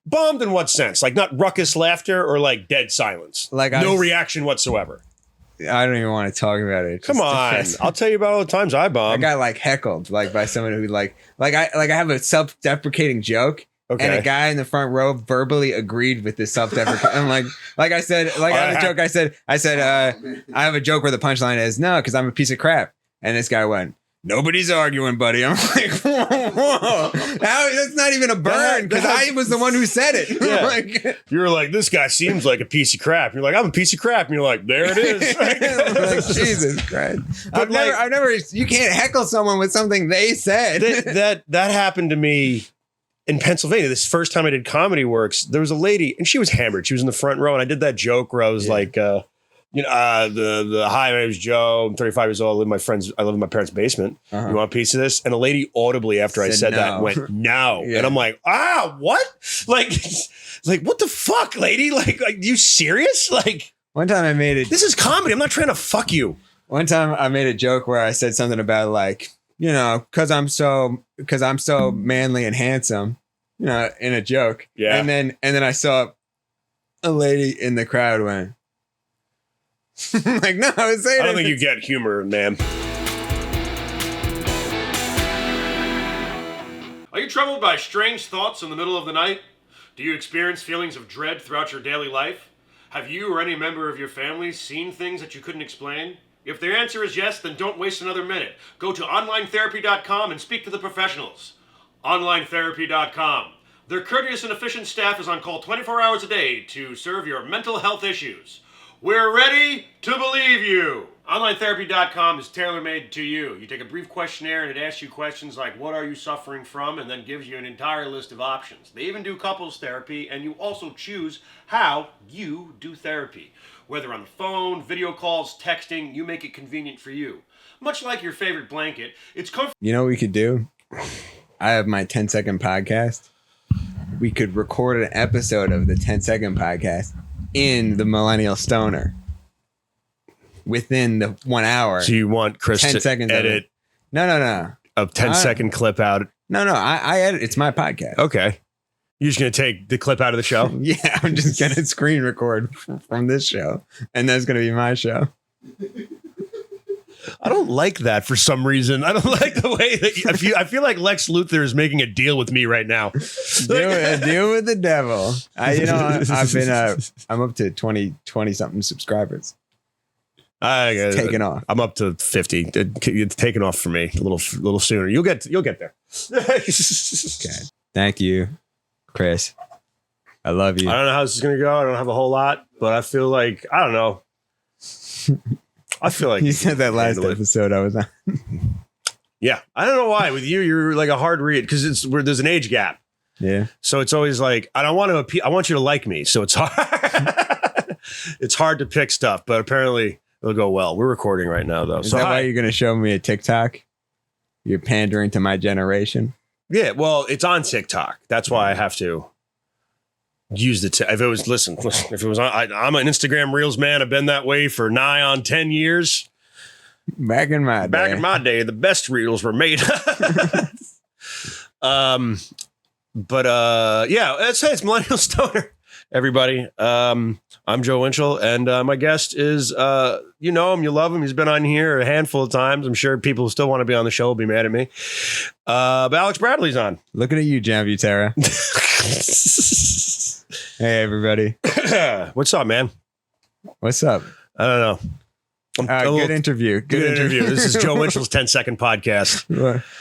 Bombed in what sense? Like not ruckus laughter or like dead silence? Like no reaction whatsoever. I don't even want to talk about it. Come on. I'll tell you about all the times I bombed. I got like heckled like by someone who I have a self-deprecating joke. Okay. And a guy in the front row verbally agreed with this self-deprecating. I'm like I said, I have a joke. I said, I have a joke where the punchline is no, because I'm a piece of crap. And this guy went, nobody's arguing, buddy. I'm like, whoa. That's not even a burn because I was the one who said it. Yeah. You were like, this guy seems like a piece of crap. You're like, I'm a piece of crap. And you're like, there it is. Like, Jesus Christ. I've never, you can't heckle someone with something they said. That happened to me in Pennsylvania. This first time I did Comedy Works, there was a lady and she was hammered. She was in the front row. And I did that joke where I was like, the hi, my name is Joe. I'm 35 years old. I live in my parents' basement. Uh-huh. You want a piece of this? And a lady audibly after I said that went, no. Yeah. And I'm like, what? Like, what the fuck, lady? Like, you serious? Like, one time I made it. This is comedy. I'm not trying to fuck you. One time I made a joke where I said something about like, because I'm so manly and handsome, in a joke. Yeah. And then I saw a lady in the crowd went, like, no, I was saying. I don't think you get humor, man. Are you troubled by strange thoughts in the middle of the night? Do you experience feelings of dread throughout your daily life? Have you or any member of your family seen things that you couldn't explain? If their answer is yes, then don't waste another minute. Go to onlinetherapy.com and speak to the professionals. Onlinetherapy.com. Their courteous and efficient staff is on call 24 hours a day to serve your mental health issues. We're ready to believe you. OnlineTherapy.com is tailor-made to you. You take a brief questionnaire and it asks you questions like, what are you suffering from? And then gives you an entire list of options. They even do couples therapy, and you also choose how you do therapy. Whether on the phone, video calls, texting, you make it convenient for you. Much like your favorite blanket, it's comfortable. You know what we could do? I have my 10-second podcast. We could record an episode of the 10-second podcast in the Millennial Stoner within the 1 hour. So you want Chris 10 to seconds edit? No. A 10-second clip out? No. I edit. It's my podcast. Okay. You're just going to take the clip out of the show? Yeah, I'm just going to screen record from this show. And that's going to be my show. I don't like that for some reason. I don't like the way that I feel like Lex Luthor is making a deal with me right now. Deal with the devil. I'm up to 20 something subscribers. It's taken off. I'm up to 50. It's taken off for me a little sooner. You'll get there. Okay. Thank you, Chris. I love you. I don't know how this is going to go. I don't have a whole lot, but I feel like, I don't know. I feel like you said that last episode I was on. Yeah. I don't know why. With you, you're like a hard read because there's an age gap. Yeah. So it's always like, I don't want to I want you to like me. So it's hard. It's hard to pick stuff, but apparently it'll go well. We're recording right now, though. Is that why you're going to show me a TikTok? You're pandering to my generation. Yeah. Well, it's on TikTok. That's why I have to use the if it was I'm an Instagram Reels man. I've been that way for nigh on 10 years. Back in my day, the best Reels were made. It's Millennial Stoner, everybody. I'm Joe Winchell, and my guest is you know him, you love him. He's been on here a handful of times. I'm sure people who still want to be on the show will be mad at me. But Alex Bradley's on. Looking at you, Jan Butera. Hey, everybody. What's up, man? What's up? I don't know. Good interview. Good interview. This is Joe Winchell's 10-second podcast.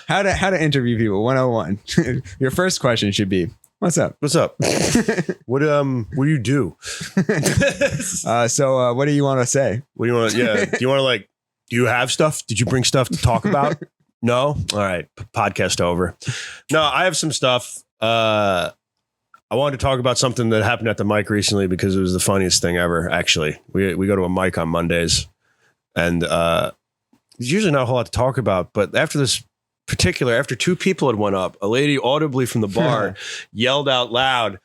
How to interview people 101. Your first question should be, what's up? What's up? What do you do? So what do you want to say? What do you want to, do you want to do you have stuff? Did you bring stuff to talk about? No? All right. Podcast over. No, I have some stuff. I wanted to talk about something that happened at the mic recently because it was the funniest thing ever, actually. We go to a mic on Mondays, and there's usually not a whole lot to talk about, but after two people had went up, a lady audibly from the bar yelled out loud,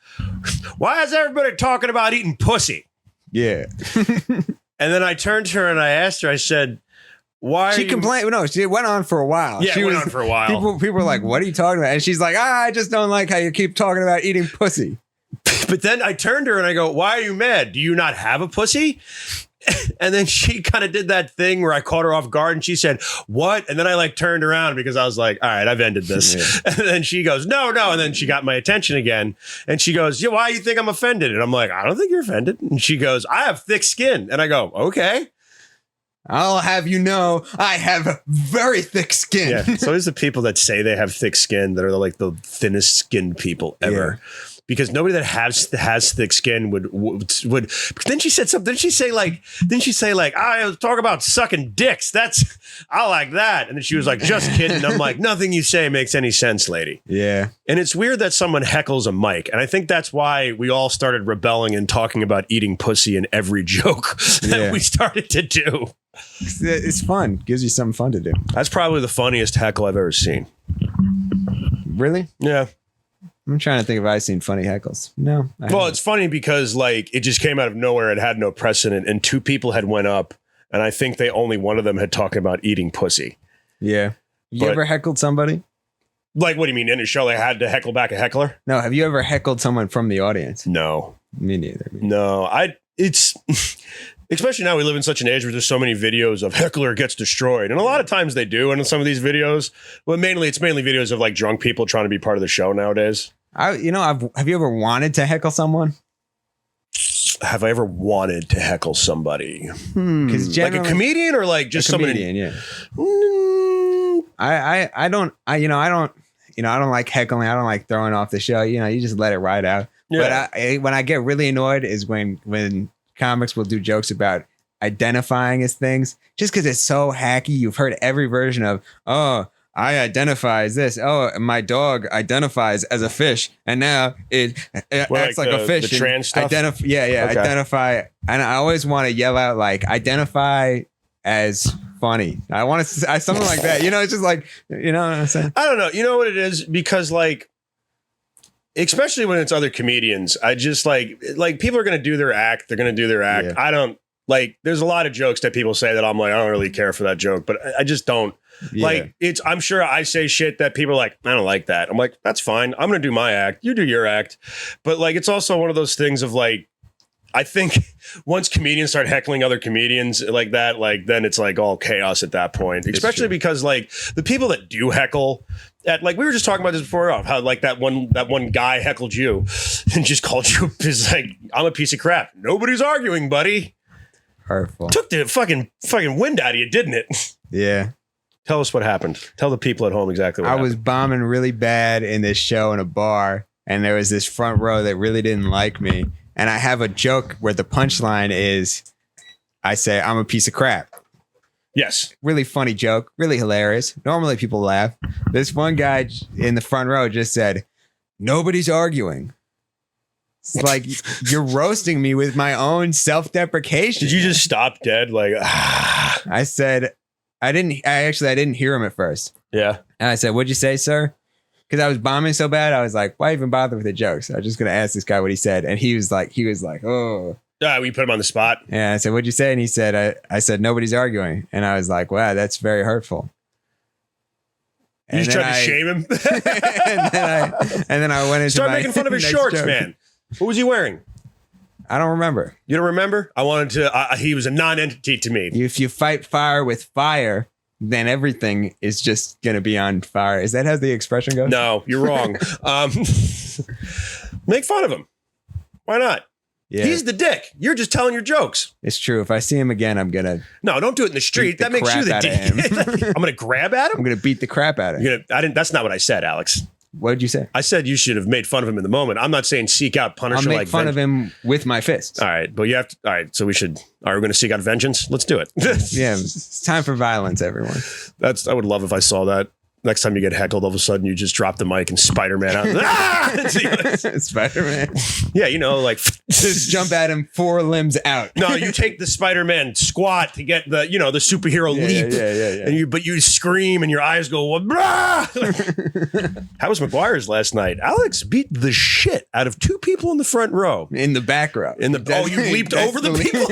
"Why is everybody talking about eating pussy?" Yeah. And then I turned to her and I asked her, I said, why? She complained. No, she went on for a while. Yeah, went on for a while. People were like, what are you talking about? And she's like, I just don't like how you keep talking about eating pussy. But then I turned to her and I go, why are you mad? Do you not have a pussy? And then she kind of did that thing where I caught her off guard and she said, what? And then I like turned around because I was like, all right, I've ended this. Yeah. And then she goes, no. And then she got my attention again. And she goes, yeah, why do you think I'm offended? And I'm like, I don't think you're offended. And she goes, I have thick skin. And I go, okay. I'll have you know, I have very thick skin. Yeah. So there's the people that say they have thick skin that are like the thinnest skinned people ever. Yeah. Because nobody that has thick skin would. Then she said something. Didn't she say like, I talk about sucking dicks. I like that. And then she was like, just kidding. I'm like, nothing you say makes any sense, lady. Yeah. And it's weird that someone heckles a mic. And I think that's why we all started rebelling and talking about eating pussy in every joke that we started to do. It's fun. Gives you something fun to do. That's probably the funniest heckle I've ever seen. Really? Yeah. I'm trying to think if I've seen funny heckles. No. Well, it's funny because like it just came out of nowhere. It had no precedent, and two people had went up, and I think only one of them had talked about eating pussy. Yeah. You ever heckled somebody? Like, what do you mean? In a show, they had to heckle back a heckler? No. Have you ever heckled someone from the audience? No. Me neither. No. It's especially now we live in such an age where there's so many videos of heckler gets destroyed. And a lot of times they do. And in some of these videos, well, it's mainly videos of like drunk people trying to be part of the show nowadays. Have you ever wanted to heckle someone? Have I ever wanted to heckle somebody? Like a comedian or like just somebody? Yeah. I don't like heckling. I don't like throwing off the show. You just let it ride out. Yeah. But when I get really annoyed is when comics will do jokes about identifying as things, just because it's so hacky. You've heard every version of, oh, I identify as this. Oh, my dog identifies as a fish, and now it acts like a fish. The trans stuff? Okay. Identify. And I always want to yell out, like, identify as funny. I want to something like that. It's just like, you know what I'm saying? I don't know. You know what it is? Because like, especially when it's other comedians, I just like people are going to do their act. They're going to do their act. Yeah. I don't like, there's a lot of jokes that people say that I'm like, I don't really care for that joke, but I just don't. Yeah. Like I'm sure I say shit that people are like, I don't like that. I'm like, that's fine. I'm going to do my act. You do your act. But like, it's also one of those things of like, I think once comedians start heckling other comedians like that, like then it's like all chaos at that point, especially because like the people that do heckle at, like, we were just talking about this before, how like that one guy heckled you and just called you is like, I'm a piece of crap. Nobody's arguing, buddy. Hurtful. Took the fucking wind out of you, didn't it? Yeah. Tell us what happened. Tell the people at home exactly what happened. I was bombing really bad in this show in a bar, and there was this front row that really didn't like me. And I have a joke where the punchline is, I say, I'm a piece of crap. Yes. Really funny joke. Really hilarious. Normally people laugh. This one guy in the front row just said, nobody's arguing. It's like, you're roasting me with my own self-deprecation. Did you just stop dead? Like, I said, I didn't hear him at first. Yeah. And I said, what'd you say, sir? Because I was bombing so bad. I was like, why even bother with the jokes? I was just going to ask this guy what he said. And he was like, oh. We put him on the spot. Yeah. I said, what'd you say? And he said, I said, nobody's arguing. And I was like, wow, that's very hurtful. You just tried to shame him? and then I went into Start making fun of his shorts, joke. Man. What was he wearing? I don't remember. You don't remember? I wanted to. He was a non-entity to me. If you fight fire with fire, then everything is just going to be on fire. Is that how the expression goes? No, you're wrong. Make fun of him. Why not? Yeah. He's the dick. You're just telling your jokes. It's true. If I see him again, I'm going to... No, don't do it in the street. That makes you the dick. I'm going to grab at him? I'm going to beat the crap out of him. That's not what I said, Alex. What did you say? I said you should have made fun of him in the moment. I'm not saying seek out Punisher. I'll make fun of him with my fists. All right, but you have to. All right, so we should. Are we going to seek out vengeance? Let's do it. Yeah, it's time for violence, everyone. I would love if I saw that. Next time you get heckled, all of a sudden you just drop the mic and Spider-Man out. Spider-Man. Yeah, like just jump at him 4 limbs out. No, you take the Spider-Man squat to get the the superhero leap. Yeah. And you scream and your eyes go. How was McGuire's last night? Alex beat the shit out of 2 people in the front row. In the back row. You leaped over the people.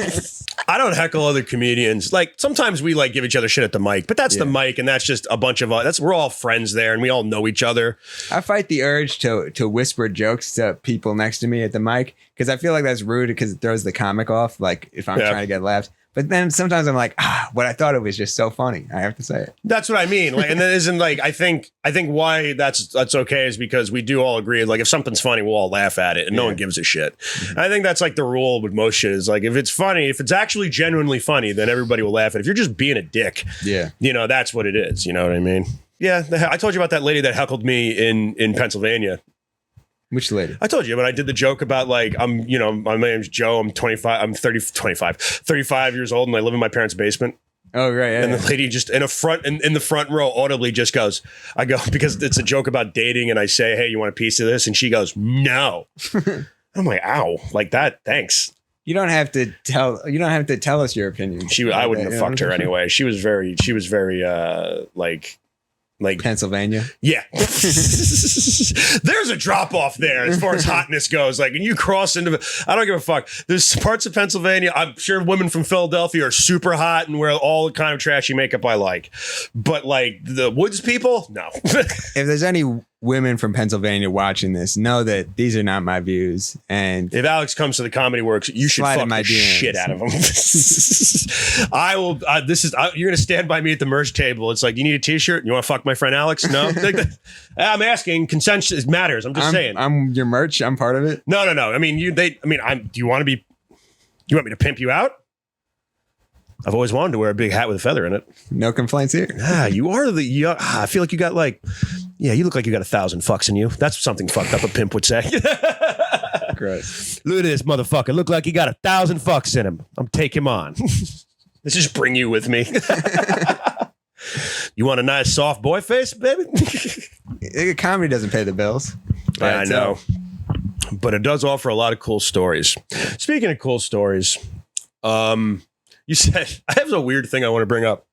I don't heckle other comedians. Like sometimes we give each other shit at the mic, but that's the mic, and that's just a bunch of us. We're all all friends there and we all know each other. I fight the urge to whisper jokes to people next to me at the mic because I feel like that's rude because it throws the comic off. Like if I'm trying to get laughs. But then sometimes I'm like, what I thought it was just so funny. I have to say it. That's what I mean. Like, and that isn't like, I think why that's okay is because we do all agree. Like if something's funny, we'll all laugh at it and no one gives a shit. Mm-hmm. I think that's like the rule with most shit is like, if it's funny, if it's actually genuinely funny, then everybody will laugh at it. If you're just being a dick, that's what it is. You know what I mean? Yeah. I told you about that lady that heckled me in Pennsylvania. Which lady? I told you when I did the joke about like, my name's Joe. I'm 35 years old and I live in my parents' basement. Oh, right. Yeah, and the lady just in the front row audibly just goes, I go, because it's a joke about dating. And I say, hey, you want a piece of this? And she goes, no. I'm like, ow, like that. Thanks. You don't have to tell us your opinion. I wouldn't have fucked her anyway. She was very like Pennsylvania. Yeah. There's a drop off there as far as hotness goes. Like, and you cross into, I don't give a fuck. There's parts of Pennsylvania. I'm sure women from Philadelphia are super hot and wear all the kind of trashy makeup I like. But like the woods people, no. If there's any women from Pennsylvania watching this, know that these are not my views. And if Alex comes to the Comedy Works, you should fuck the shit out of him. I will. You're going to stand by me at the merch table. It's like, you need a t-shirt? You want to fuck my friend Alex? No. I'm asking. Consent matters. I'm just saying. I'm your merch. I'm part of it. No. I mean, do you want me to pimp you out? I've always wanted to wear a big hat with a feather in it. No complaints here. You are I feel like you got like, you look like you got 1,000 fucks in you. That's something fucked up a pimp would say. Gross. Look at this motherfucker. Look like he got 1,000 fucks in him. I'm taking him on. Let's just bring you with me. You want a nice soft boy face, baby? Comedy doesn't pay the bills. I know. But it does offer a lot of cool stories. Speaking of cool stories, you said, I have a weird thing I want to bring up.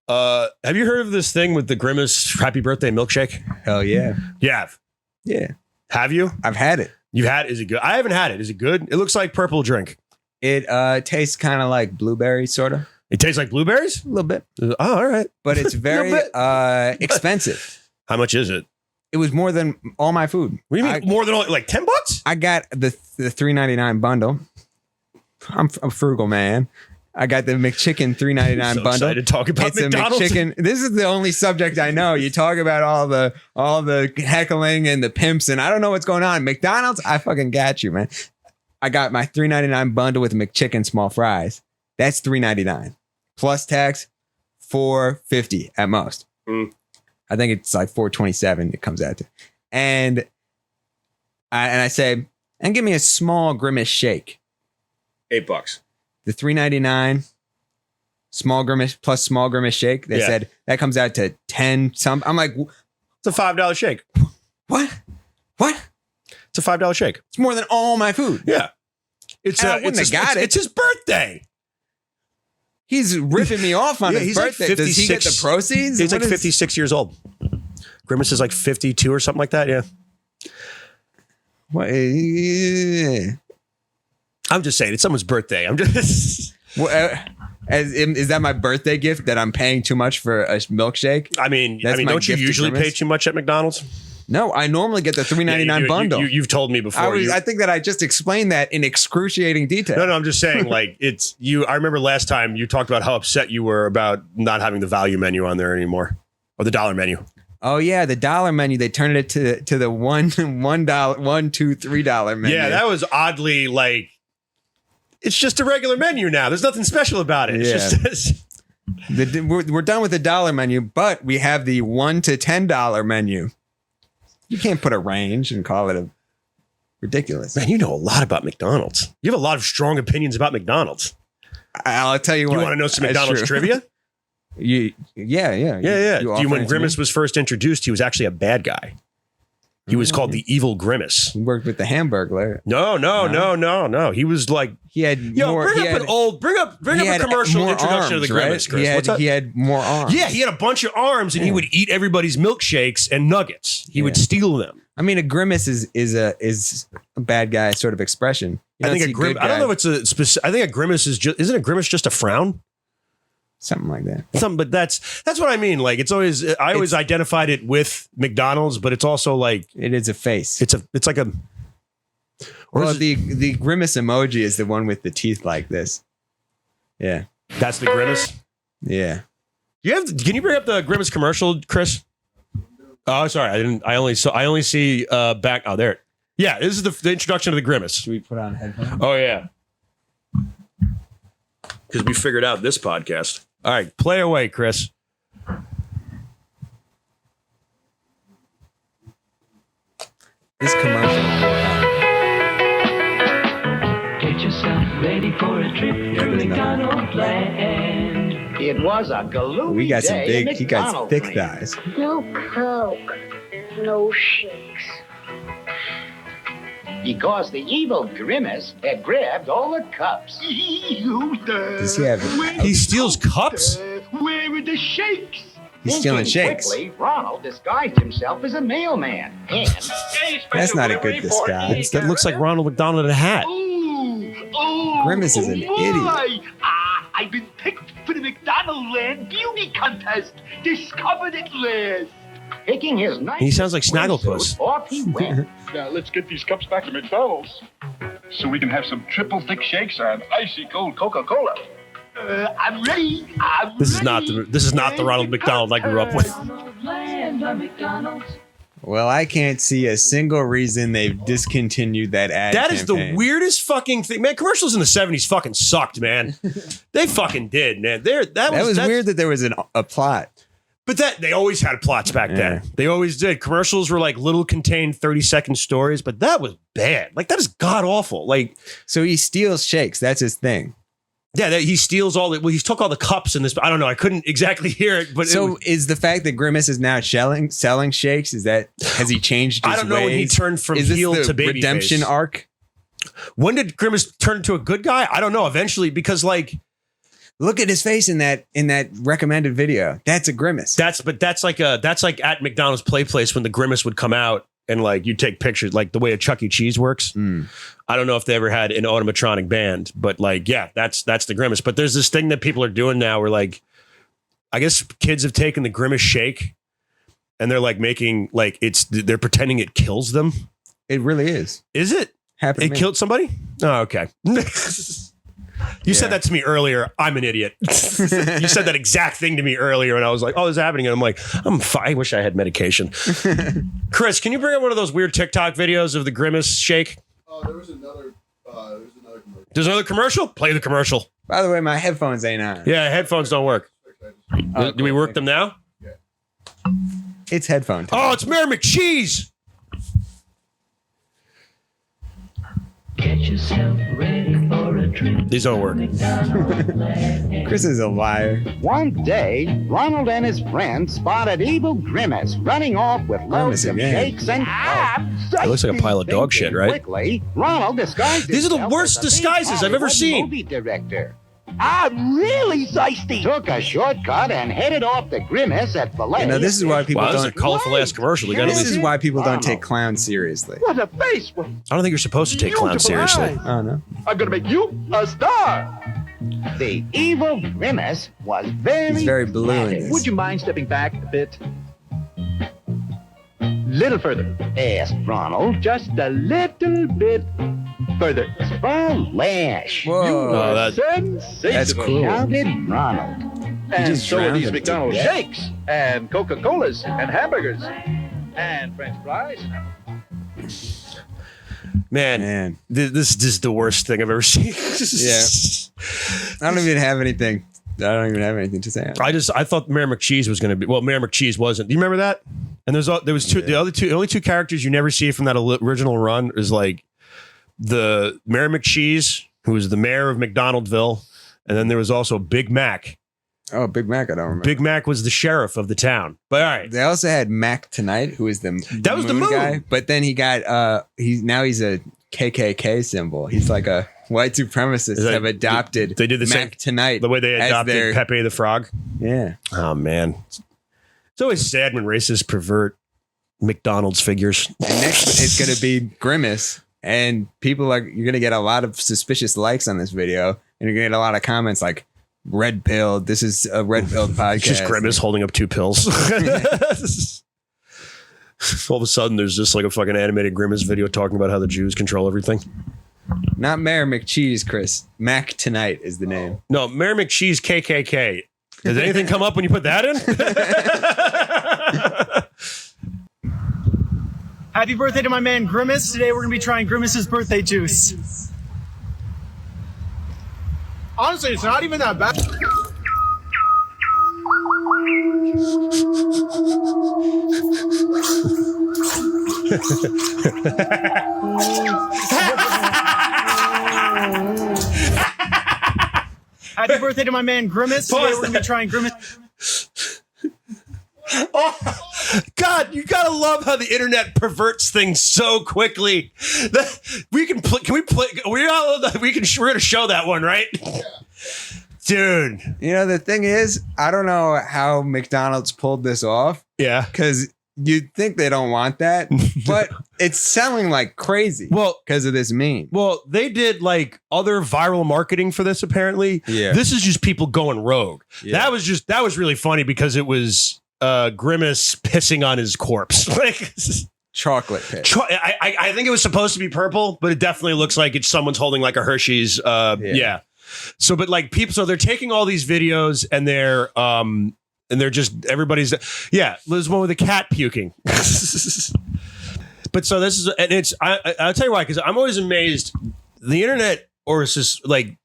Have you heard of this thing with the Grimmace Happy Birthday milkshake? Hell yeah. You have? Yeah. Have you? I've had it. You've had it? Is it good? I haven't had it. Is it good? It looks like purple drink. It tastes kind of like blueberry, sort of. It tastes like blueberries? A little bit. Oh, all right. But it's very expensive. How much is it? It was more than all my food. What do you mean more than all, like $10? I got the $3.99 bundle. I'm a frugal man. I got the McChicken $3.99 bundle. Excited to talk about McDonald's. A McChicken. This is the only subject I know. You talk about all the heckling and the pimps, and I don't know what's going on. McDonald's, I fucking got you, man. I got my $3.99 bundle with McChicken small fries. That's $3.99 plus tax, $4.50 at most. I think it's like $4.27. It comes out to, and I say, and give me a small Grimmace shake. $8. The $3.99 small Grimmace plus small Grimmace shake. They said that comes out to 10 some. I'm like, it's a $5 shake. What? It's a $5 shake. It's more than all my food. Yeah. It's his birthday. He's ripping me off on his birthday. Like Does he get the proceeds? He's like 56 years old. Grimmace is like 52 or something like that. Yeah. What? I'm just saying, it's someone's birthday. I'm just. Is that my birthday gift that I'm paying too much for a milkshake? I mean, don't you usually pay too much at McDonald's? No, I normally get the $3.99 bundle. You've told me before. I think that I just explained that in excruciating detail. No, I'm just saying, like, it's you. I remember last time you talked about how upset you were about not having the value menu on there anymore, or the dollar menu. Oh yeah, the dollar menu. They turned it to the $1, $2, $3 menu. Yeah, that was oddly like. It's just a regular menu now. There's nothing special about it. It's just we're done with the dollar menu, but we have the $1 to $10 menu. You can't put a range and call it ridiculous. Man, you know a lot about McDonald's. You have a lot of strong opinions about McDonald's. I'll tell you what. You want to know some McDonald's trivia? Yeah. When Grimmace was first introduced, he was actually a bad guy. He was called the Evil Grimmace. He worked with the Hamburglar. No. He was like he had more. Bring up a commercial introduction arms, of the Grimace. Right? He had more arms. Yeah, he had a bunch of arms, and he would eat everybody's milkshakes and nuggets. He would steal them. I mean, a Grimace is a bad guy sort of expression. I think I don't know if it's a specific. I think a Grimace is just. Isn't a Grimace just a frown? Something like that. But that's what I mean. Like, it's always, I always identified it with McDonald's, but it's also like, it is a face. It's like a, well, the Grimace emoji is the one with the teeth like this. Yeah. That's the Grimace? Yeah. Can you bring up the Grimace commercial, Chris? Oh, sorry. I only see back. Oh, there. Yeah. This is the introduction of the Grimace. Should we put on headphones? Oh, yeah. Because we figured out this podcast. All right. Play away, Chris. This commercial. Get yourself ready for a trip to McDonald's land. It was a gloomy We got some day in big, he got McDonald's thick land. thighs. No Coke, no shakes. Because the evil Grimmace had grabbed all the cups. Does he have He steals cups? Where are the shakes? He's stealing Thinking shakes. Quickly, Ronald disguised himself as a mailman. And That's not a good disguise. That looks like Ronald McDonald in a hat. Grimace is an idiot. I've been picked for the McDonald Land Beauty Contest. Discovered at last. Picking his nice He sounds like Snagglepuss. Off he went. Now let's get these cups back to McDonald's so we can have some triple thick shakes and icy cold Coca-Cola. I'm ready. This is not the Ronald McDonald I grew up with. Well, I can't see a single reason they've discontinued that ad. That is the campaign. weirdest fucking thing. Man, commercials in the 70s fucking sucked, man. They fucking did, man. That was weird that there was a plot. But they always had plots back then. They always did. Commercials were like little contained 30-second stories, but that was bad. Like, that is god awful. Like, so he steals shakes. That's his thing. Yeah, he steals all the. Well, he took all the cups in this. I don't know. I couldn't exactly hear it. But so is the fact that Grimace is now selling shakes? Has he changed his I don't know ways? when he turned from heel to baby redemption face. arc. When did Grimace turn into a good guy? I don't know. Eventually, because like, look at his face in that recommended video. That's a Grimace. That's like at McDonald's Play Place when the Grimace would come out and like you take pictures, like the way a Chuck E. Cheese works. I don't know if they ever had an automatronic band, but like, yeah, that's the Grimace. But there's this thing that people are doing now where like, I guess kids have taken the Grimace shake and they're like making like they're pretending it kills them. It really is. Is it? Happened. It killed somebody? Oh, okay. You said that to me earlier. I'm an idiot. You said that exact thing to me earlier, and I was like, "Oh, this is happening." And I'm like, "I'm fine. I wish I had medication." Chris, can you bring up one of those weird TikTok videos of the Grimace shake? Oh, there was another commercial. There's another commercial. Play the commercial. By the way, my headphones ain't on. Yeah, headphones don't work. Do we work them now? Yeah. It's headphone time. Oh, it's Mayor McCheese. Get yourself ready for a trip. These don't work. Chris is a liar. One day, Ronald and his friends spotted evil Grimmace running off with loads of again. shakes and cups. It looks like a pile of dog shit, right? Quickly, Ronald disguised These are the himself worst as a big disguises I've ever Hollywood seen. Movie director. I'm really thirsty. Took a shortcut and headed off to Grimmace at Filet. You know, this is why people Wow, this is a don't. colorful ass commercial. They got This is why people don't take clowns seriously. What a face! I don't think you're supposed to take clowns seriously. Oh no. I'm gonna make you a star. The evil Grimmace was He's very blue in dramatic. this. Would you mind stepping back a bit? Little further. Asked Ronald. Just a little bit further. Splash! Whoa. That's Sensational. cool. Shouted Ronald. And just so are drowned these him to McDonald's death. shakes and Coca-Colas and hamburgers and French fries. Man, this is the worst thing I've ever seen. I don't even have anything. I don't even have anything to say. I thought Mayor McCheese was going to be. Well, Mayor McCheese wasn't. Do you remember that? And there was two. The only two characters you never see from that original run is like the Mayor McCheese, who was the mayor of McDonaldville, and then there was also Big Mac. Oh, Big Mac, I don't remember. Big Mac was the sheriff of the town. But all right, They also had Mac Tonight, who is the moon guy. But then he got he's a KKK symbol. He's like a white supremacists have adopted. They did the Mac same Tonight, the way they as adopted their- Pepe the Frog. Yeah. Oh man, it's always sad when racists pervert McDonald's figures. And next, it's gonna be Grimace, and you're gonna get a lot of suspicious likes on this video, and you're gonna get a lot of comments like, red pill. This is a red pill podcast. Just Grimmace holding up 2 pills. All of a sudden, there's just like a fucking animated Grimmace video talking about how the Jews control everything. Not Mayor McCheese, Chris. Mac Tonight is the name. No, Mayor McCheese KKK. Did anything come up when you put that in? Happy birthday to my man Grimmace. Today we're going to be trying Grimmace's birthday juice. Honestly, it's not even that bad. Happy birthday to my man Grimmace. Today we're going to be trying Grimmace. Oh, God, you gotta love how the internet perverts things so quickly. We can play. Can we play? We're gonna show that one, right? Dude. You know, the thing is, I don't know how McDonald's pulled this off. Yeah. Because you'd think they don't want that, but it's selling like crazy. Well, because of this meme. Well, they did like other viral marketing for this, apparently. Yeah. This is just people going rogue. Yeah. That was really funny because it was Grimmace pissing on his corpse. Like chocolate piss. I think it was supposed to be purple, but it definitely looks like it's someone's holding like a Hershey's. Yeah. So, but like people, so they're taking all these videos and they're just everybody's. Yeah, there's one with a cat puking. But so this is, and it's I'll tell you why, because I'm always amazed. The internet, or it's just like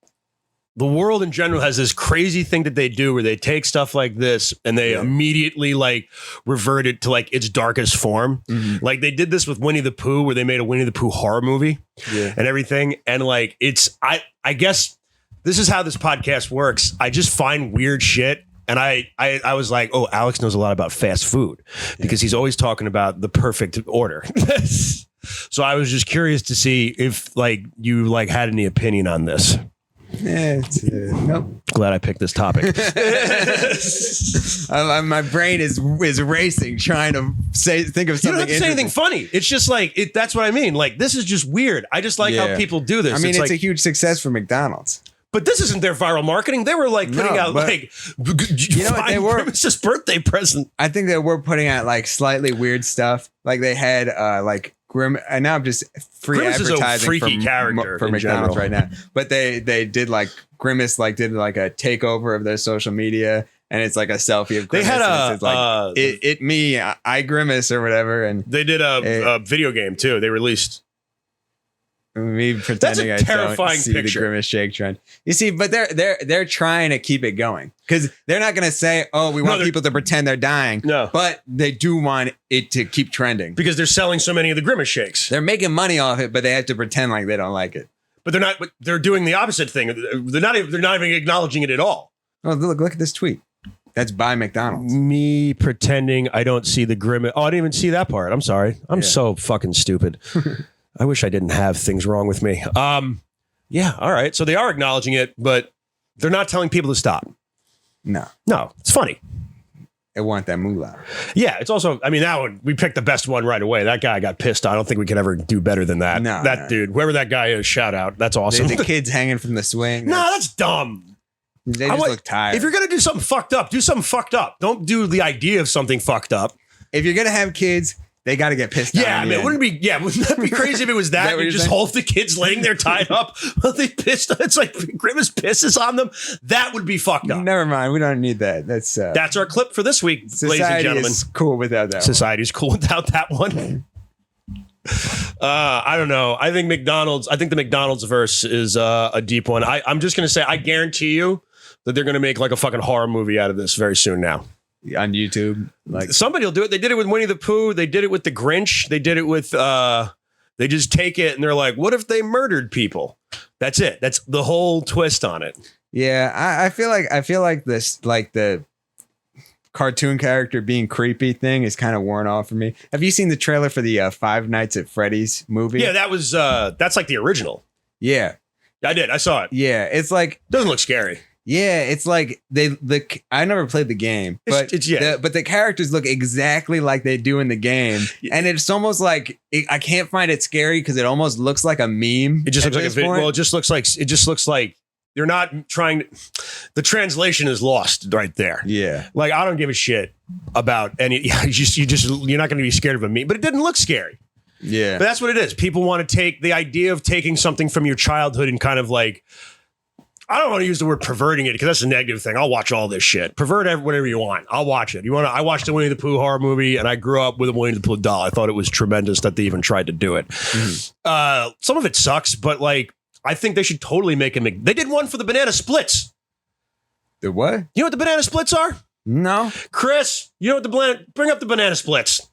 the world in general, has this crazy thing that they do where they take stuff like this and they immediately like revert it to like its darkest form. Mm-hmm. Like they did this with Winnie the Pooh, where they made a Winnie the Pooh horror movie and everything. And like it's I guess this is how this podcast works. I just find weird shit. And I was like, oh, Alex knows a lot about fast food because he's always talking about the perfect order. So I was just curious to see if like you like had any opinion on this. Yeah, nope. Glad I picked this topic. My brain is racing, trying to think of something. You don't have to say anything funny. It's just like that's what I mean. Like this is just weird. I just like how people do this. I mean, it's like, a huge success for McDonald's. But this isn't their viral marketing. They were like putting out like, you know what they were? It's his birthday present. I think they were putting out like slightly weird stuff. Like they had like and now I'm just free Grimmace advertising is a freaky character for McDonald's right now. But they did like Grimmace did like a takeover of their social media, and it's like a selfie of Grimmace. They had it's like it me I Grimmace or whatever, and they did a video game too. They released. Me pretending That's a terrifying I don't see picture. the Grimmace shake trend. You see, but they're trying to keep it going because they're not going to say, "Oh, we want people to pretend they're dying." No, but they do want it to keep trending because they're selling so many of the Grimmace shakes. They're making money off it, but they have to pretend like they don't like it. But they're not. But they're doing the opposite thing. They're not even acknowledging it at all. Oh, look at this tweet. That's by McDonald's. Me pretending I don't see the Grimmace. Oh, I didn't even see that part. I'm sorry. I'm so fucking stupid. I wish I didn't have things wrong with me. Yeah, all right. So they are acknowledging it, but they're not telling people to stop. No, it's funny. They want that moolah. Yeah, it's also, I mean, that one, we picked the best one right away. That guy got pissed. I don't think we can ever do better than that. No, dude, whoever that guy is, shout out. That's awesome. The kids hanging from the swing. No, that's dumb. They just look tired. If you're going to do something fucked up, do something fucked up. Don't do the idea of something fucked up. If you're going to have kids, they got to get pissed off. Yeah, I mean, wouldn't that be crazy if it was that? You just hold the kids laying there tied up. They pissed. It's like Grimmace pisses on them. That would be fucked up. Never mind. We don't need that. That's our clip for this week, ladies and gentlemen. Is cool without that. Society's cool without that one. I don't know. I think the McDonald's verse is a deep one. I'm just gonna say, I guarantee you that they're gonna make like a fucking horror movie out of this very soon now. On YouTube, like somebody will do it. They did it with Winnie the Pooh. They did it with the Grinch. They did it with they just take it and they're like, what if they murdered people? That's it. That's the whole twist on it. Yeah, I feel like this, like the cartoon character being creepy thing is kind of worn off for me. Have you seen the trailer for the Five Nights at Freddy's movie? Yeah, that's like the original. Yeah, I did. I saw it. Yeah, it's like doesn't look scary. Yeah, it's like I never played the game, but but the characters look exactly like they do in the game, and it's almost like I can't find it scary because it almost looks like a meme. It just looks like a video. Well, it just looks like You're not trying to, the translation is lost right there. Yeah. Like, I don't give a shit about any, you're not going to be scared of a meme, but it didn't look scary. Yeah. But that's what it is. People want to take the idea of taking something from your childhood and kind of like, I don't want to use the word perverting it because that's a negative thing. I'll watch all this shit. Pervert whatever you want. I'll watch it. I watched the Winnie the Pooh horror movie and I grew up with a Winnie the Pooh doll. I thought it was tremendous that they even tried to do it. Mm-hmm. Some of it sucks, but like, I think they should totally make him. They did one for the banana splits. The what? You know what the banana splits are? No. Chris, you know what bring up the banana splits.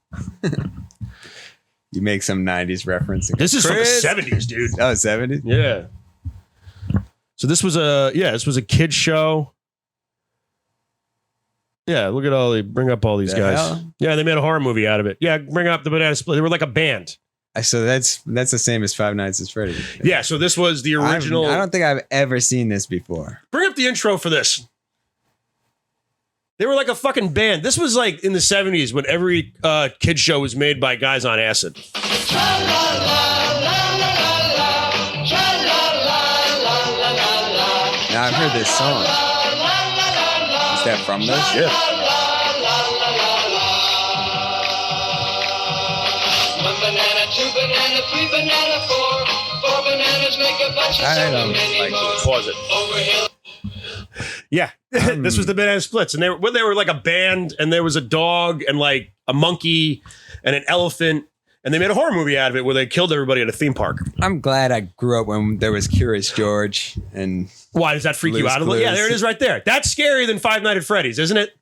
You make some 90s reference. This is Chris? from the 70s, dude. Oh, 70s? Yeah. So this was a kid show. Yeah, look at bring up all these guys. Hell? Yeah, they made a horror movie out of it. Yeah, bring up the banana split. They were like a band. So that's the same as Five Nights at Freddy's. Yeah, so this was the original. I don't think I've ever seen this before. Bring up the intro for this. They were like a fucking band. This was like in the 70s when every kid show was made by guys on acid. Now I've heard this song. Is that from this? Yeah. I don't like this. Pause it. Yeah, this was the banana splits, and they were like a band, and there was a dog and like a monkey and an elephant, and they made a horror movie out of it where they killed everybody at a theme park. I'm glad I grew up when there was Curious George and. Why does that freak you out a little? Yeah, there it is right there. That's scarier than Five Nights at Freddy's, isn't it?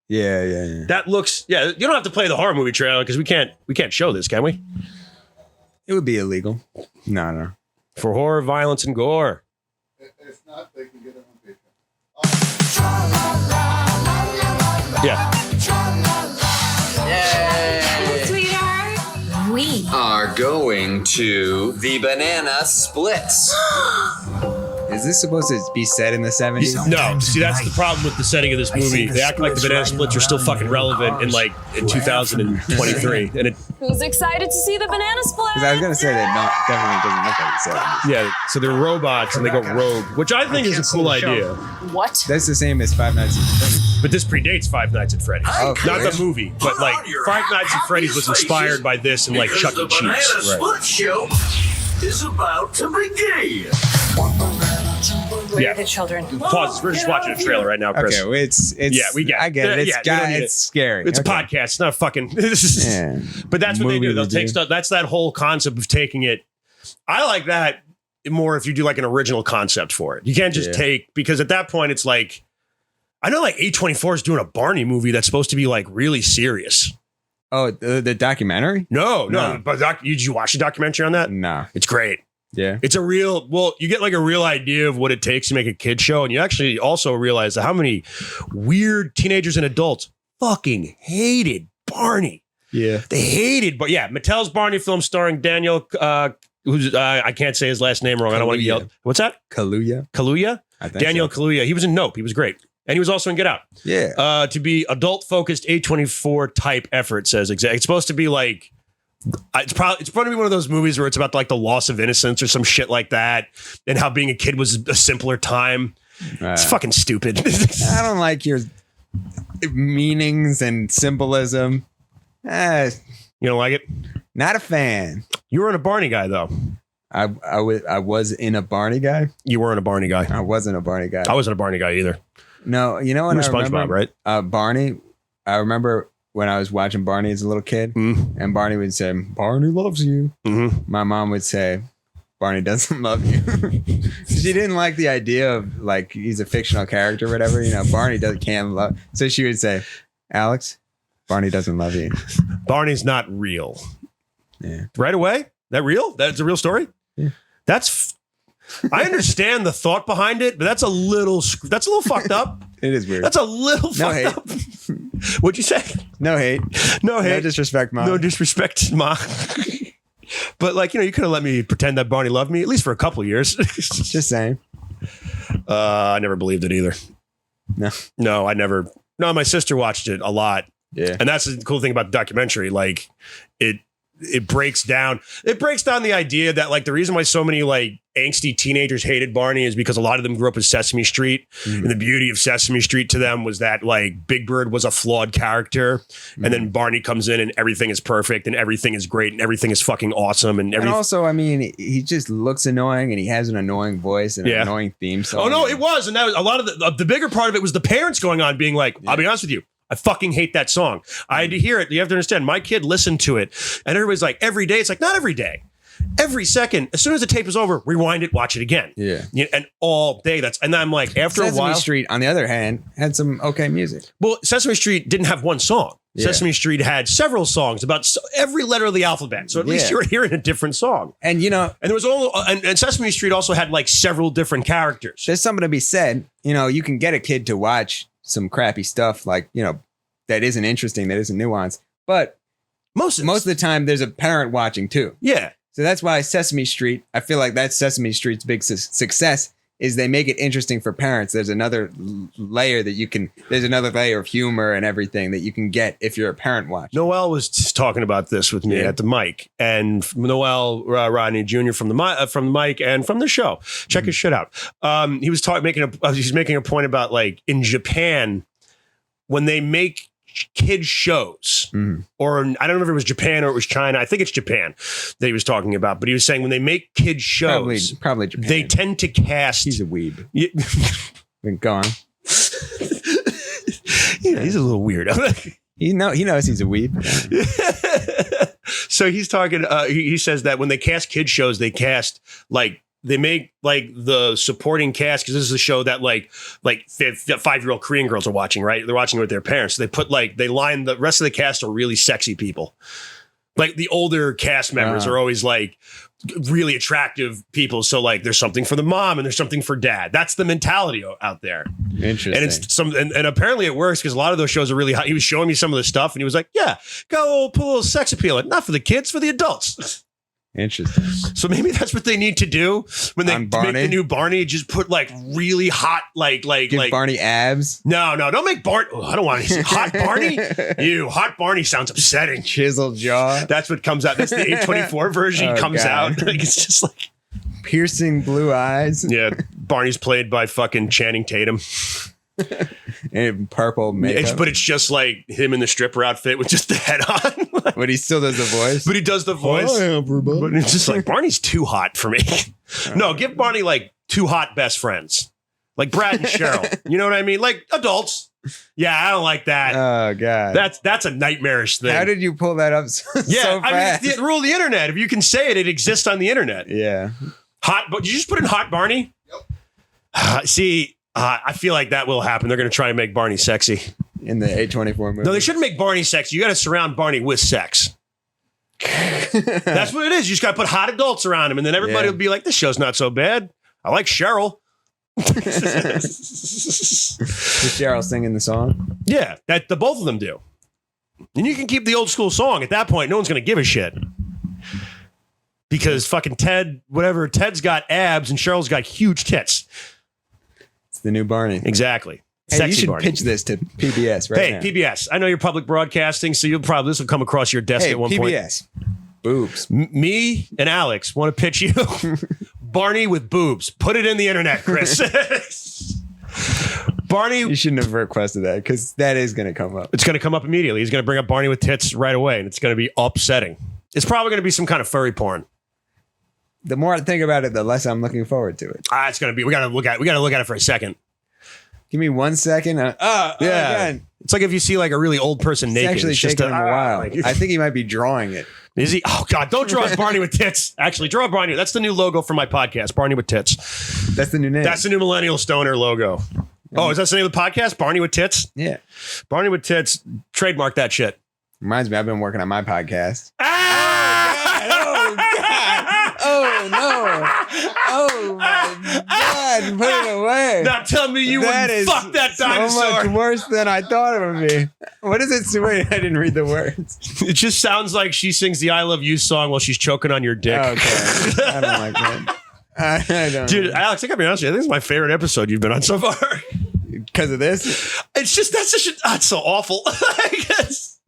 Yeah. That looks. Yeah, you don't have to play the horror movie trailer because we can't show this, can we? It would be illegal. No. For horror, violence, and gore. If not, they can get it on Patreon. Yeah. Hey, sweetheart. We are going to the banana splits. Is this supposed to be set in the 70s? No. See, that's the problem with the setting of this movie. They act like the banana splits are still fucking relevant in 2023. And Who's excited to see the banana split? Because I was going to say that definitely doesn't look like the 70s. yeah, so they're robots and they go rogue, which I think is a cool idea. What? That's the same as Five Nights at Freddy's. But this predates Five Nights at Freddy's. Oh, Not really? the movie, but like Five Nights at Freddy's was inspired by this and like Chuck E. Cheese. The banana split show is about to begin. Where are the children? Pause. We're just watching a trailer right now, Chris. Okay, well, it's Yeah, we get it. I get it. Yeah, you don't need It's scary. It's Okay. a podcast. It's not a fucking. Yeah. But that's what they Movie do. They'll review. take stuff. That's that whole concept of taking it. I like that more if you do like an original concept for it. You can't just take, because at that point it's like, I know like A24 is doing a Barney movie that's supposed to be like really serious. Oh, the documentary? No. No. But did you watch the documentary on that? No. It's great. Yeah. It's you get like a real idea of what it takes to make a kid show. And you actually also realize how many weird teenagers and adults fucking hated Barney. Yeah. They hated, but yeah, Mattel's Barney film starring Daniel, who's, I can't say his last name wrong. I don't want to get yelled. What's that? Kaluuya. Kaluuya? I think Daniel so. Kaluuya. He was in Nope. He was great. And he was also in Get Out. Yeah. To be adult-focused A24 type effort, says it's supposed to be like, it's probably one of those movies where it's about like the loss of innocence or some shit like that, and how being a kid was a simpler time. It's fucking stupid. I don't like your meanings and symbolism. You don't like it? Not a fan. You weren't a Barney guy though. I was in a Barney guy. You weren't a Barney guy. I wasn't a Barney guy. I wasn't a Barney guy either. No, you know what? You were I SpongeBob, remember? right? Barney. I remember when I was watching Barney as a little kid, and Barney would say, "Barney loves you." Mm-hmm. My mom would say, "Barney doesn't love you." She didn't like the idea of like he's a fictional character or whatever. You know, Barney can't love. So she would say, "Alex, Barney doesn't love you." Barney's not real. Yeah. Right away? That real? That's a real story? Yeah. I understand the thought behind it, but that's a little fucked up. It is weird. That's a little fucked up. What'd you say? No hate. No hate. No disrespect, Mom. No disrespect, Ma. But like, you could have let me pretend that Barney loved me, at least for a couple of years. Just saying. I never believed it either. No, I never. No, my sister watched it a lot. Yeah. And that's the cool thing about the documentary. Like, it breaks down the idea that like the reason why so many like angsty teenagers hated Barney is because a lot of them grew up with Sesame Street, and the beauty of Sesame Street to them was that like Big Bird was a flawed character, and then Barney comes in and everything is perfect and everything is great and everything is fucking awesome and also, I mean, he just looks annoying and he has an annoying voice and an annoying theme song. Oh no, it was, and that was a lot of the bigger part of it was the parents going on being like, I'll be honest with you, I fucking hate that song. I had to hear it. You have to understand, my kid listened to it, and everybody's like, every day. It's like, not every day. Every second, as soon as the tape is over, rewind it, watch it again. Yeah. And all day. And I'm like, after a while. Sesame Street, on the other hand, had some okay music. Well, Sesame Street didn't have one song. Yeah. Sesame Street had several songs about every letter of the alphabet. So at least you were hearing a different song. And, you know. And there was and Sesame Street also had like several different characters. There's something to be said. You know, you can get a kid to watch some crappy stuff like, you know, that isn't interesting, that isn't nuanced. But most of the time, there's a parent watching too. Yeah. So that's why Sesame Street, I feel like that's Sesame Street's big success is they make it interesting for parents. There's another layer there's another layer of humor and everything that you can get if you're a parent watching. Noel was talking about this with me at the mic, and Noel Rodney Jr. from the mic and from the show. Check his shit out. He was making a point about like in Japan when they make kids shows, or I don't remember if it was Japan or it was China. I think it's Japan that he was talking about, but he was saying when they make kids shows, probably Japan. They tend to cast. He's a weeb. Go on. Yeah, he's a little weird. He knows he's a weeb. So he's talking. He says that when they cast kids shows, they cast like. They make like the supporting cast because this is a show that like 5-year-old Korean girls are watching, right? They're watching it with their parents. So they line the rest of the cast are really sexy people. Like the older cast members are always like really attractive people. So like there's something for the mom and there's something for dad. That's the mentality out there. Interesting. And it's and apparently it works because a lot of those shows are really hot. He was showing me some of the stuff and he was like, yeah, put a little sex appeal in. Not for the kids, for the adults. Interesting. So maybe that's what they need to do when they make the new Barney. Just put like really hot, Give Barney abs. No, don't make Barney. Oh, I don't want to hot Barney. Ew, hot Barney sounds upsetting. Chiseled jaw. That's what comes out. That's the 824 version comes out. Like it's just like piercing blue eyes. Yeah, Barney's played by fucking Channing Tatum. And purple makeup. But it's just like him in the stripper outfit with just the head on. But he still does the voice. But he does the voice. But it's just like Barney's too hot for me. No, give Barney like two hot best friends. Like Brad and Cheryl. You know what I mean? Like adults. Yeah, I don't like that. Oh God. That's a nightmarish thing. How did you pull that up so fast? I mean, it's the rule of the internet. If you can say it, it exists on the internet. Yeah. Hot, but did you just put in hot Barney? Yep. See, I feel like that will happen. They're going to try and make Barney sexy. In the 824 movie. No, they shouldn't make Barney sexy. You got to surround Barney with sex. That's what it is. You just got to put hot adults around him, and then everybody will be like, this show's not so bad. I like Cheryl. Is Cheryl singing the song? Yeah, that the both of them do. And you can keep the old school song. At that point, no one's going to give a shit. Because fucking Ted's got abs and Cheryl's got huge tits. It's the new Barney. Exactly. Hey, Sexy you should Barney. pitch this to PBS right now. Hey, PBS. I know you're public broadcasting, so this will come across your desk at one point. PBS. Boobs. Me and Alex want to pitch you Barney with boobs. Put it in the internet, Chris. Barney. You shouldn't have requested that because that is going to come up. It's going to come up immediately. He's going to bring up Barney with tits right away, and it's going to be upsetting. It's probably going to be some kind of furry porn. The more I think about it, the less I'm looking forward to it. It's going to be. We got to look at it for a second. Give me 1 second. Yeah. It's like if you see like a really old person naked. It's actually taking him a while. I think he might be drawing it. Is he? Oh God! Don't draw Barney with tits. Actually, draw Barney. That's the new logo for my podcast. Barney with tits. That's the new name. That's the new Millennial Stoner logo. Oh, is that the name of the podcast? Barney with tits. Yeah. Barney with tits. Trademark that shit. Reminds me, I've been working on my podcast. Oh no! Oh my God! Put it away. Now tell me you wouldn't fuck that dinosaur. So much worse than I thought it would be. What is it? Wait, I didn't read the words. It just sounds like she sings the "I Love You" song while she's choking on your dick. Okay, I don't like that. I don't. Dude, Alex, I gotta be honest with you. I think it's my favorite episode you've been on so far. Because of this? It's just that's so awful. I guess.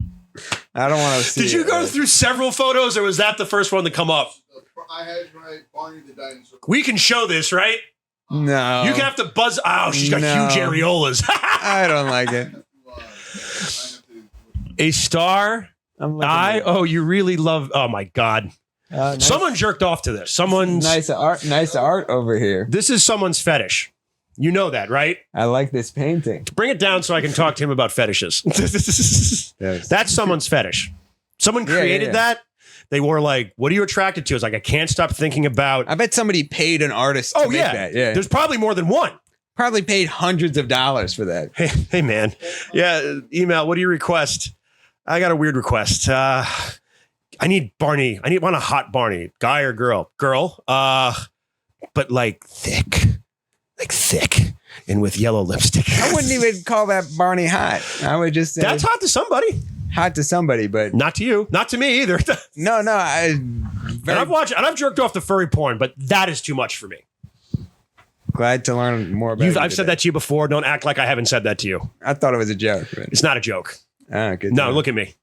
I don't want to see. Did you go through several photos, or was that the first one to come up? I had my Barney the dinosaur. We can show this, right? No. You have to buzz. Oh, she's got huge areolas. I don't like it. A star. Oh, you really love. Oh my God. Nice. Someone jerked off to this. Someone's nice art over here. This is someone's fetish. You know that, right? I like this painting. Bring it down so I can talk to him about fetishes. That's someone's fetish. Someone created that. They were like, what are you attracted to? It's like, I can't stop thinking about. I bet somebody paid an artist to make that. Yeah. There's probably more than one. Probably paid hundreds of dollars for that. Hey man. Yeah. Email. What do you request? I got a weird request. I need Barney. Want a hot Barney. Guy or girl? Girl. But like thick. Like thick. And with yellow lipstick. I wouldn't even call that Barney hot. I would just say that's hot to somebody. Hot to somebody, but not to you. Not to me either. No. And I've jerked off the furry porn, but that is too much for me. Glad to learn more about it. I've said that to you before. Don't act like I haven't said that to you. I thought it was a joke. But it's not a joke. Good. No, look at me.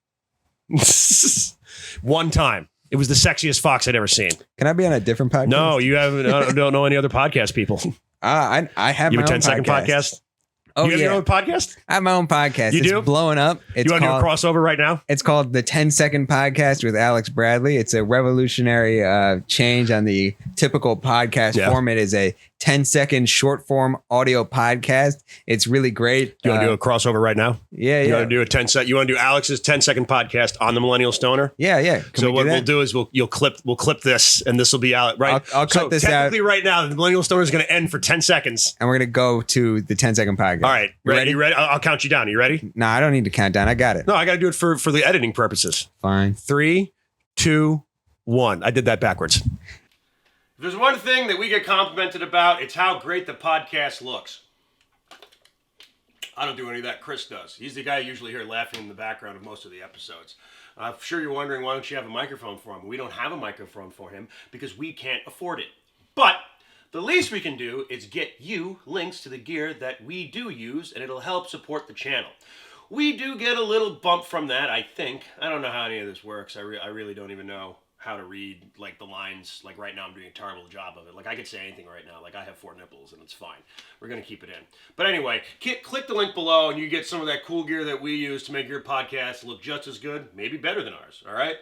One time. It was the sexiest fox I'd ever seen. Can I be on a different podcast? No, you haven't. I don't know any other podcast people. I have you my have a own 10-second podcast? Oh, you have your own podcast? I have my own podcast. You do? It's blowing up. You want to do a crossover right now? It's called the 10-Second Podcast with Alex Bradley. It's a revolutionary change on the typical podcast format. Is a 10-second short form audio podcast. It's really great. You want to do a crossover right now? Yeah. You want to do a 10-second? You want to do Alex's 10-second podcast on the Millennial Stoner? Yeah. So what we'll do is we'll clip this, and this will be out right. I'll cut this out. Technically, right now, the Millennial Stoner is going to end for 10 seconds, and we're going to go to the 10-second podcast. All right, ready? You ready? I'll count you down. Are you ready? No, I don't need to count down. I got it. No, I got to do it for the editing purposes. Fine. 3, 2, 1. I did that backwards. If there's one thing that we get complimented about, it's how great the podcast looks. I don't do any of that. Chris does. He's the guy you usually hear laughing in the background of most of the episodes. I'm sure you're wondering, why don't you have a microphone for him? We don't have a microphone for him because we can't afford it. But the least we can do is get you links to the gear that we do use, and it'll help support the channel. We do get a little bump from that, I think. I don't know how any of this works. I really don't even know how to read like the lines. Like right now I'm doing a terrible job of it. Like I could say anything right now. Like I have 4 nipples and it's fine. We're going to keep it in. But anyway, click the link below and you get some of that cool gear that we use to make your podcast look just as good, maybe better than ours. All right?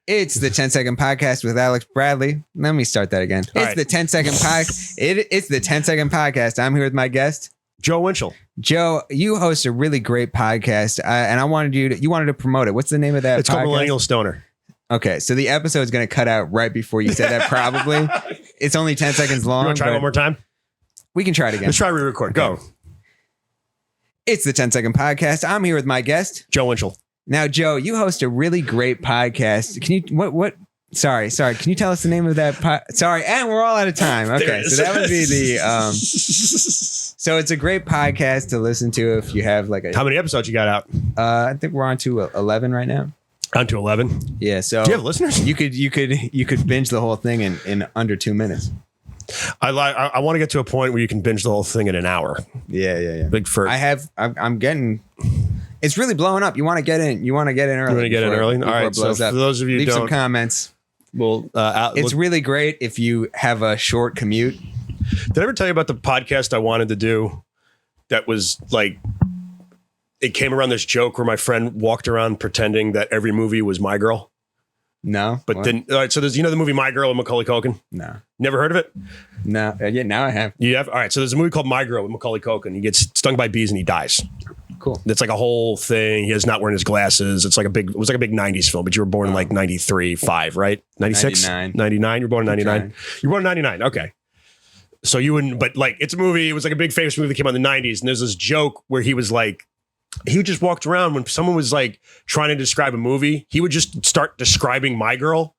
It's the 10-Second Podcast with Alex Bradley. Let me start that again. It's the 10-Second Podcast. It's the 10-Second Podcast. I'm here with my guest, Joe Winchell. Joe, you host a really great podcast, and I wanted you wanted to promote it. What's the name of that? It's called Millennial Stoner. Okay, so the episode's going to cut out right before you said that. Probably, it's only 10 seconds long. You want to try one more time? We can try it again. Let's try re-record. Go. It's the 10-Second Podcast. I'm here with my guest, Joe Winchell. Now, Joe, you host a really great podcast. Can you what? Sorry. Can you tell us the name of that? Sorry, and we're all out of time. Okay, so that would be the. So it's a great podcast to listen to if you have like a. How many episodes you got out? I think we're on to 11 right now. On to 11. Yeah. So do you have listeners? You could binge the whole thing in under 2 minutes. I want to get to a point where you can binge the whole thing in an hour. Yeah. Big first. I'm getting. It's really blowing up. You want to get in. You want to get in early. You want to get in early. All right. So for those of you who leave don't, some comments. Well, it's really great if you have a short commute. Did I ever tell you about the podcast I wanted to do? That was like, it came around this joke where my friend walked around pretending that every movie was My Girl. No, but then all right. So there's the movie My Girl with Macaulay Culkin. No, never heard of it. No, yeah. Now I have. You have. All right. So there's a movie called My Girl with Macaulay Culkin. He gets stung by bees and he dies. Cool. It's like a whole thing. He is not wearing his glasses. It was like a big 90s film, but you were born in like 93, 5, right? 96, 99. You're born in 99. You're born in 99. Okay. So you wouldn't, but like it's a movie. It was like a big famous movie that came out in the 90s. And there's this joke where he was like, he just walked around when someone was like trying to describe a movie. He would just start describing My Girl.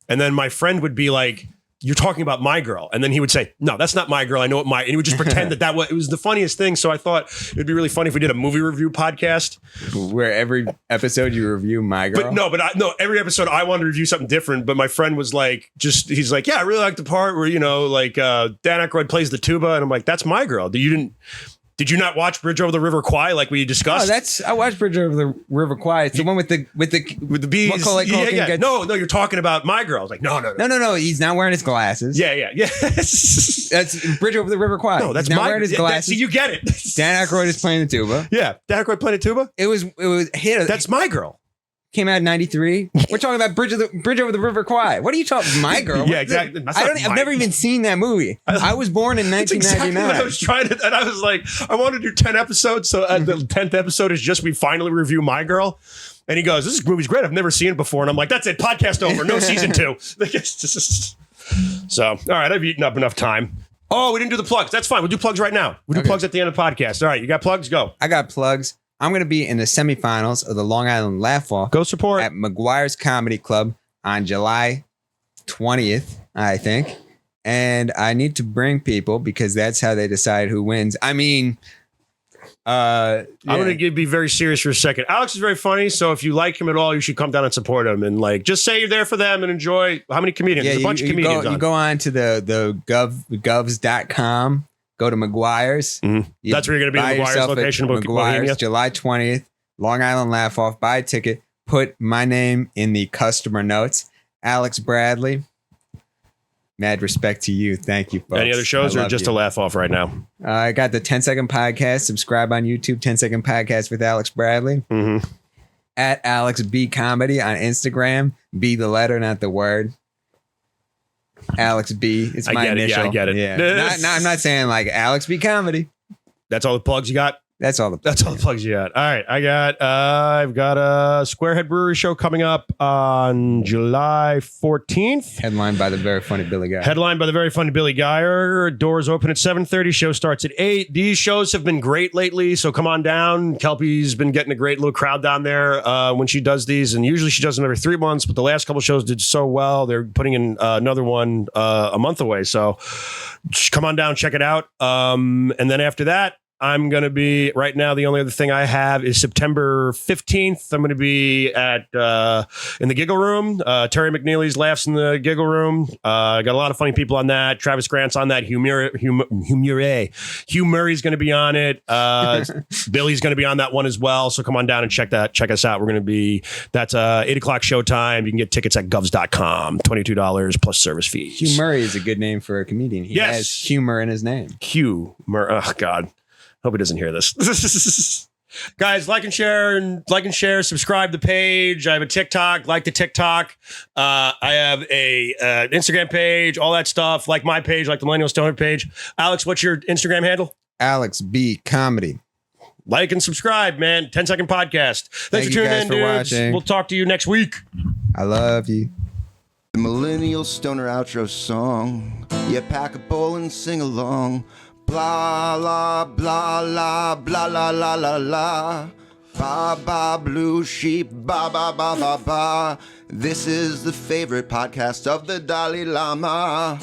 And then my friend would be like, you're talking about My Girl. And then he would say, no, that's not My Girl. I know what and he would just pretend that it was the funniest thing. So I thought it'd be really funny if we did a movie review podcast where every episode you review My Girl. But every episode I wanted to review something different. But my friend was like, he's like, yeah, I really like the part where, Dan Aykroyd plays the tuba. And I'm like, that's My Girl. Did Did you not watch Bridge Over the River Kwai like we discussed? I watched Bridge Over the River Kwai. It's the one with the bees. Macaulay Culkin Yeah. gets- No, you're talking about My Girl. I was like, no. He's not wearing his glasses. Yeah. That's Bridge Over the River Kwai. No, that's He's not my. wearing his glasses. You get it. Dan Aykroyd is playing the tuba. Yeah, Dan Aykroyd playing the tuba. It was hit. That's My Girl. Came out in '93. We're talking about Bridge Over the River Kwai. What are you talking? My Girl. Yeah, exactly. I've never even seen that movie. I was born in 1999. Exactly what I was trying to, and I was like, I want to do 10 episodes. So the 10th episode is just we finally review My Girl. And he goes, "This movie's great. I've never seen it before." And I'm like, "That's it. Podcast over. No season 2." So, all right, I've eaten up enough time. Oh, we didn't do the plugs. That's fine. We'll do plugs right now. We'll do plugs at the end of the podcast. All right, you got plugs? Go. I got plugs. I'm going to be in the semifinals of the Long Island Laugh Off. Go support at McGuire's Comedy Club on July 20th, I think. And I need to bring people because that's how they decide who wins. I mean, I'm going to be very serious for a second. Alex is very funny, so if you like him at all, you should come down and support him and like just say you're there for them and enjoy. How many comedians? There's a bunch of comedians. You go on to the govs.com. Go to McGuire's. Mm-hmm. That's where you're going to be in McGuire's location. McGuire's, July 20th. Long Island Laugh Off. Buy a ticket. Put my name in the customer notes. Alex Bradley. Mad respect to you. Thank you, folks. Any other shows or just a laugh off right now? I got the 10-second podcast. Subscribe on YouTube. 10-second podcast with Alex Bradley. Mm-hmm. At Alex B Comedy on Instagram. B the letter, not the word. Alex B. It's my initial. Yeah, I get it. Yeah. I'm not saying like Alex B Comedy. That's all the plugs you got? That's all the plugs you got. All right. I've got a Squarehead Brewery show coming up on July 14th. Headlined by the very funny Billy Guyer. Doors open at 7:30. Show starts at 8. These shows have been great lately, so come on down. Kelpie's been getting a great little crowd down there when she does these, and usually she does them every 3 months, but the last couple shows did so well. They're putting in another one a month away, so just come on down, check it out. And then after that, I'm going to be, right now, the only other thing I have is September 15th. I'm going to be at in the Giggle Room. Terry McNeely's Laughs in the Giggle Room. Got a lot of funny people on that. Travis Grant's on that. Hugh Murray's going to be on it. Billy's going to be on that one as well. So come on down and check us out. We're going to be, that's 8 o'clock showtime. You can get tickets at govs.com. $22 plus service fees. Hugh Murray is a good name for a comedian. He has humor in his name. Hugh Murray. Oh, God. Hope he doesn't hear this. Guys, like and share, subscribe to the page. I have a TikTok, like the TikTok. I have a Instagram page, all that stuff. Like my page, like the Millennial Stoner page. Alex, what's your Instagram handle? Alex B Comedy. Like and subscribe, man. 10-second podcast. Thanks for tuning in, dudes. Watching. We'll talk to you next week. I love you. The Millennial Stoner outro song. Yeah, pack a bowl and sing along. Blah, la, blah, la, blah, la, la, la, la. Ba, ba, blue sheep, ba, ba, ba, ba, ba. This is the favorite podcast of the Dalai Lama.